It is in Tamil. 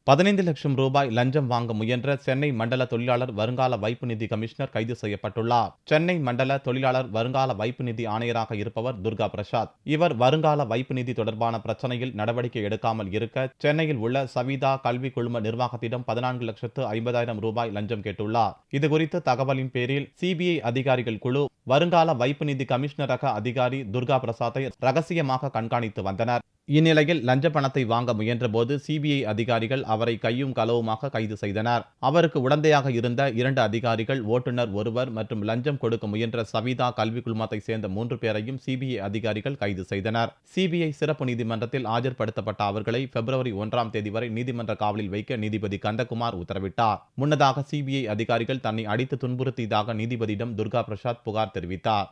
15 லட்சம் ரூபாய் லஞ்சம் வாங்க முயன்ற சென்னை மண்டல தொழிலாளர் வருங்கால வைப்பு நிதி கமிஷனர் கைது செய்யப்பட்டுள்ளார். சென்னை மண்டல தொழிலாளர் வருங்கால வைப்பு நிதி ஆணையராக இருப்பவர் துர்கா பிரசாத். இவர் வருங்கால வைப்பு நிதி தொடர்பான பிரச்சனையில் நடவடிக்கை எடுக்காமல் இருக்க சென்னையில் உள்ள சவிதா கல்வி குழும நிர்வாகத்திடம் 14,50,000 ரூபாய் லஞ்சம் கேட்டுள்ளார். இதுகுறித்து தகவலின் பேரில் சிபிஐ அதிகாரிகள் குழு வருங்கால வைப்பு நிதி கமிஷனரக அதிகாரி துர்கா பிரசாத்தை ரகசியமாக கண்காணித்து வந்தனர். இந்நிலையில் லஞ்ச பணத்தை வாங்க முயன்றபோது சிபிஐ அதிகாரிகள் அவரை கையும் களவுமாக கைது செய்தனர். அவருக்கு உடந்தையாக இருந்த 2 அதிகாரிகள், ஓட்டுநர் ஒருவர் மற்றும் லஞ்சம் கொடுக்க முயன்ற சவிதா கல்வி குழுமத்தை சேர்ந்த 3 பேரையும் சிபிஐ அதிகாரிகள் கைது செய்தனர். சிபிஐ சிறப்பு நீதிமன்றத்தில் ஆஜர்படுத்தப்பட்ட அவர்களை February 1 வரை நீதிமன்ற காவலில் வைக்க நீதிபதி கந்தகுமார் உத்தரவிட்டார். முன்னதாக சிபிஐ அதிகாரிகள் தன்னை அடித்து துன்புறுத்தியதாக நீதிபதியிடம் துர்கா பிரசாத் புகார் தெரிவித்தார்.